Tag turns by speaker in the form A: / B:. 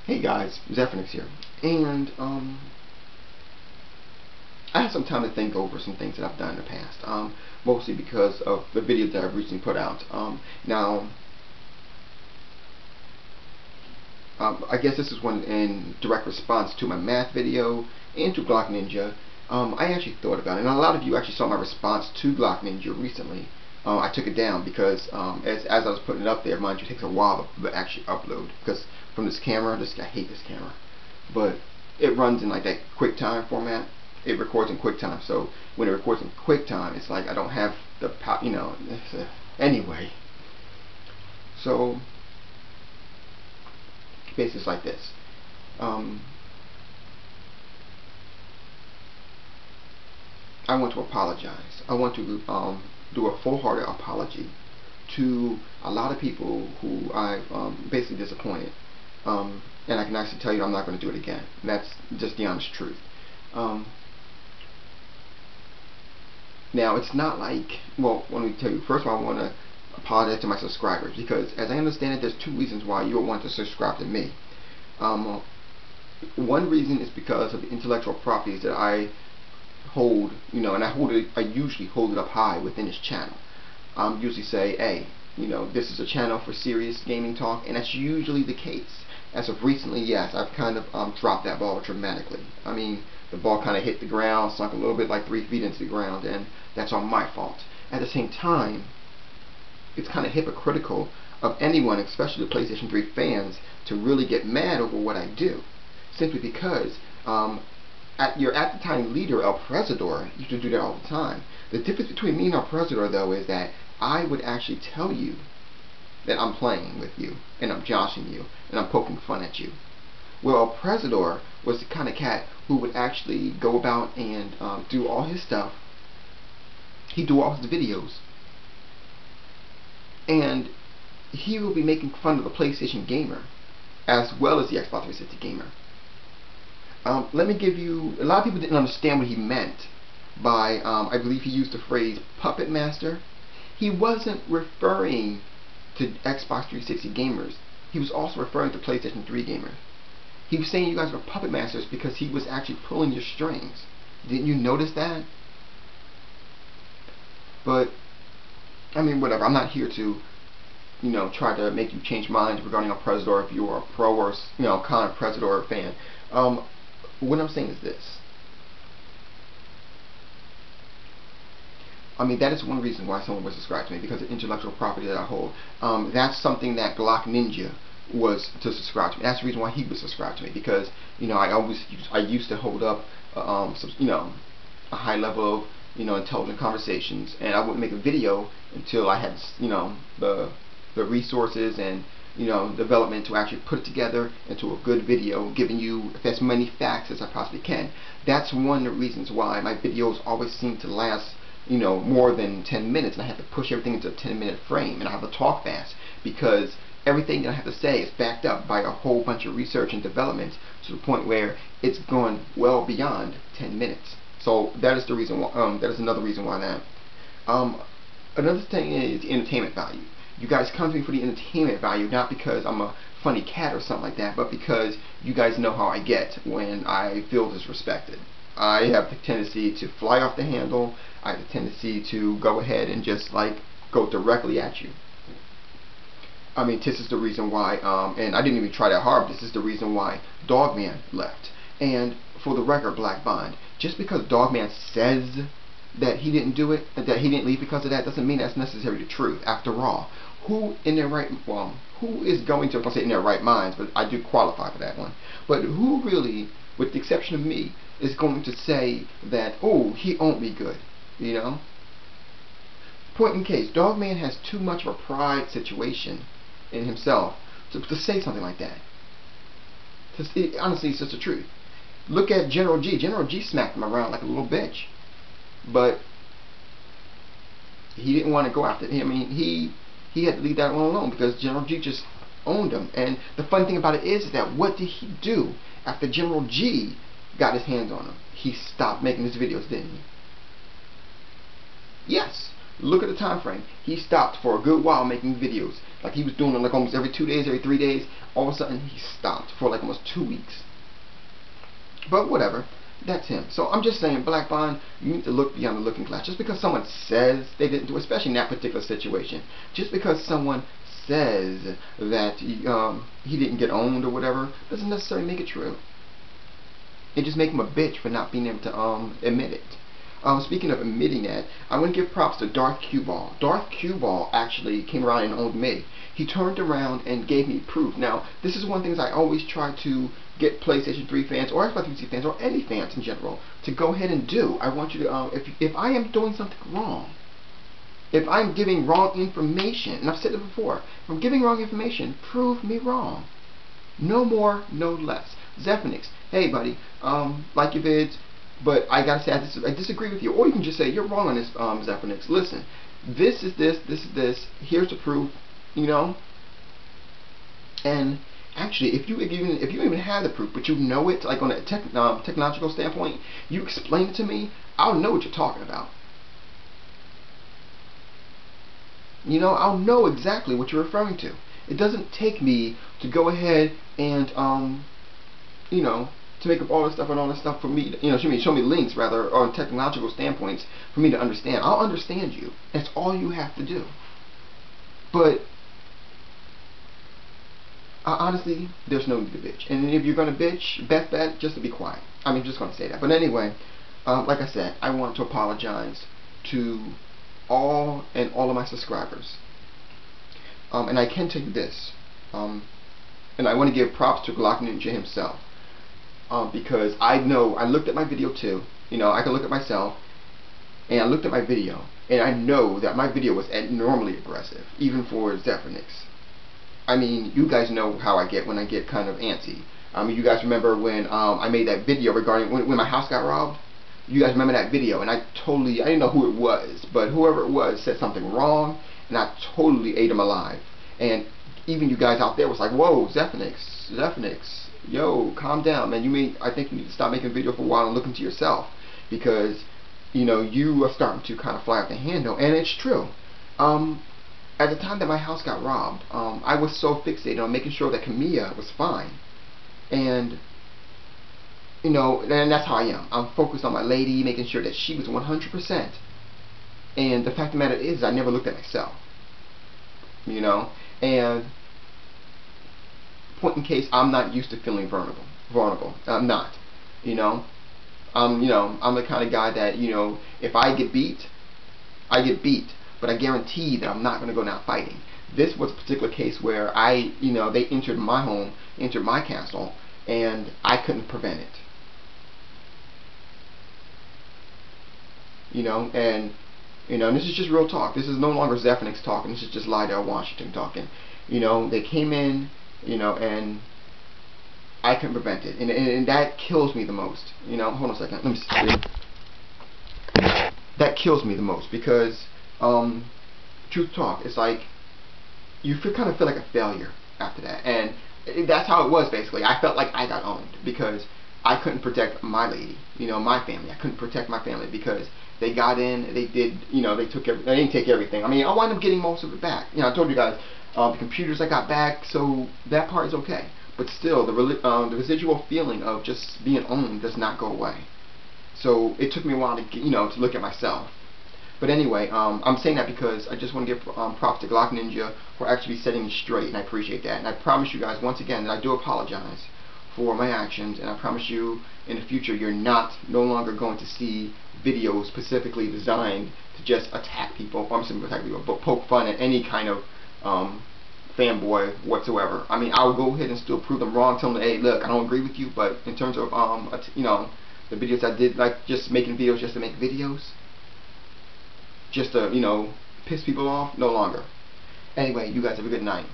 A: Hey guys, Zephyrnix here, and I had some time to think over some things that I've done in the past, mostly because of the videos that I've recently put out. I guess this is one in direct response to my math video and to GlockNinja. I actually thought about it, and a lot of you actually saw my response to GlockNinja recently. I took it down because as I was putting it up there, mind you, it takes a while to actually upload because from this camera, I hate this camera, but it runs in like that QuickTime format. It records in QuickTime, so when it records in QuickTime, it's like I don't have the anyway. So basically, it's like this. I want to apologize. I want to do a full-hearted apology to a lot of people who I've basically disappointed. And I can actually tell you I'm not going to do it again. And that's just the honest truth. Now, it's not like, well, let me tell you, first of all, I want to apologize to my subscribers because, as I understand it, there's two reasons why you will want to subscribe to me. One reason is because of the intellectual properties that I hold, and I usually hold it up high within this channel. Usually say, hey, this is a channel for serious gaming talk, and that's usually the case. As of recently, yes, I've kind of dropped that ball dramatically. I mean, the ball kind of hit the ground, sunk a little bit like 3 feet into the ground, and that's on my fault. At the same time, it's kind of hypocritical of anyone, especially the PlayStation 3 fans, to really get mad over what I do, simply because your at the time leader, El Presidor, used to do that all the time. The difference between me and El Presidor, though, is that I would actually tell you that I'm playing with you, and I'm joshing you, and I'm poking fun at you. Well, El Presidor was the kind of cat who would actually go about and do all his stuff. He'd do all his videos, and he will be making fun of the PlayStation gamer as well as the Xbox 360 gamer. Let me give you, a lot of people didn't understand what he meant by, I believe he used the phrase puppet master. He wasn't referring to Xbox 360 gamers. He was also referring to PlayStation 3 gamers. He was saying you guys were puppet masters because he was actually pulling your strings. Didn't you notice that? But, I mean, whatever. I'm not here to, try to make you change minds regarding a Presidor if you are a pro or, con Presidor fan. What I'm saying is this. I mean, that is one reason why someone would subscribe to me, because of intellectual property that I hold. That's something that GlockNinja was to subscribe to me. That's the reason why he would subscribe to me, because I used to hold up a high level of intelligent conversations, and I wouldn't make a video until I had the resources and development to actually put it together into a good video, giving you as many facts as I possibly can. That's one of the reasons why my videos always seem to last more than 10 minutes, and I have to push everything into a 10-minute frame, and I have to talk fast because everything that I have to say is backed up by a whole bunch of research and development to the point where it's gone well beyond 10 minutes. So that is the reason why, that is another reason why that. Another thing is the entertainment value. You guys come to me for the entertainment value, not because I'm a funny cat or something like that, but because you guys know how I get when I feel disrespected. I have the tendency to fly off the handle. I have the tendency to go ahead and just go directly at you. I mean, this is the reason why, and I didn't even try that hard, but this is the reason why Dogman left. And for the record, Black Bond, just because Dogman says that he didn't do it, that he didn't leave because of that, doesn't mean that's necessarily the truth. After all, who in their right, who is going to, I'm going to say in their right minds, but I do qualify for that one, but who really, with the exception of me, is going to say that, oh, he won't be good, Point in case, Dogman has too much of a pride situation in himself to say something like that. Honestly, it's just the truth. Look at General G. General G smacked him around like a little bitch, but he didn't want to go after it. I mean, he had to leave that one alone because General G just owned him. And the funny thing about it is that what did he do after General G got his hands on him? He stopped making his videos, didn't he? Yes. Look at the time frame. He stopped for a good while making videos. Like he was doing it like almost every 2 days, every 3 days. All of a sudden he stopped for like almost 2 weeks. But whatever. That's him. So I'm just saying, Black Bond, you need to look beyond the looking glass. Just because someone says they didn't do it, especially in that particular situation, just because someone says that he didn't get owned or whatever, doesn't necessarily make it true. It just makes him a bitch for not being able to admit it. Speaking of admitting that, I want to give props to Darth Q-Ball. Darth Q-Ball actually came around and owned me. He turned around and gave me proof. Now, this is one of the things I always try to get PlayStation 3 fans or Xbox 360 fans or any fans in general to go ahead and do. I want you to, if I am doing something wrong, if I'm giving wrong information, and I've said it before, if I'm giving wrong information, prove me wrong. No more, no less. Zephyrnix, hey buddy, like your vids, but I gotta say I disagree with you. Or you can just say you're wrong on this, Zephyrnix. Listen, this is this is this. Here's the proof, you know. And actually, if you even have the proof, but you know it, like on a technological standpoint, you explain it to me, I'll know what you're talking about. You know, I'll know exactly what you're referring to. It doesn't take me to go ahead and you know, to make up all this stuff and all this stuff for me, you know, show me links rather on technological standpoints for me to understand. I'll understand you. That's all you have to do. But honestly, there's no need to bitch. And if you're gonna bitch, best bet just to be quiet. I'm just gonna say that. But anyway, like I said, I want to apologize to all of my subscribers. And I can tell you this, and I want to give props to GlockNinja himself. Because I know, I looked at my video too, you know, I can look at myself, and I looked at my video, and I know that my video was abnormally aggressive, even for Zephyrnix. I mean, you guys know how I get when I get kind of antsy. You guys remember when I made that video regarding when my house got robbed? You guys remember that video, and I didn't know who it was, but whoever it was said something wrong, and I totally ate him alive. And even you guys out there was like, whoa, Zephyrnix, yo, calm down, man. I think you need to stop making a video for a while and look into yourself, because, you know, you are starting to kind of fly off the handle, and it's true. At the time that my house got robbed, I was so fixated on making sure that Camilla was fine, and you know, and that's how I am. I'm focused on my lady, making sure that she was 100%. And the fact of the matter is, I never looked at myself. You know, and point in case, I'm not used to feeling vulnerable. I'm not. You know, I'm the kind of guy that, you know, if I get beat, I get beat. But I guarantee that I'm not going to go down fighting. This was a particular case where they entered my home, entered my castle, and I couldn't prevent it. You know, and this is just real talk. This is no longer Zephyrnix talking. This is just Lydell Washington talking. You know, they came in, you know, and I couldn't prevent it, and that kills me the most. You know, hold on a second. Let me see. That kills me the most because, truth talk, it's like you kind of feel like a failure after that, and that's how it was basically. I felt like I got owned because I couldn't protect my lady, you know, my family. I couldn't protect my family because they got in, they did, you know, they didn't take everything. I mean, I wound up getting most of it back. You know, I told you guys, the computers I got back, so that part is okay. But still, the residual feeling of just being owned does not go away. So it took me a while to, you know, to look at myself. But anyway, I'm saying that because I just want to give props to GlockNinja for actually setting me straight, and I appreciate that. And I promise you guys once again that I do apologize for my actions, and I promise you in the future you're no longer going to see videos specifically designed to just attack people, or I'm saying attack people, but poke fun at any kind of fanboy whatsoever. I mean, I'll go ahead and still prove them wrong, tell them, hey, look, I don't agree with you, but in terms of you know, the videos I did, like just making videos just to make videos, just to, you know, piss people off, no longer. Anyway, you guys have a good night.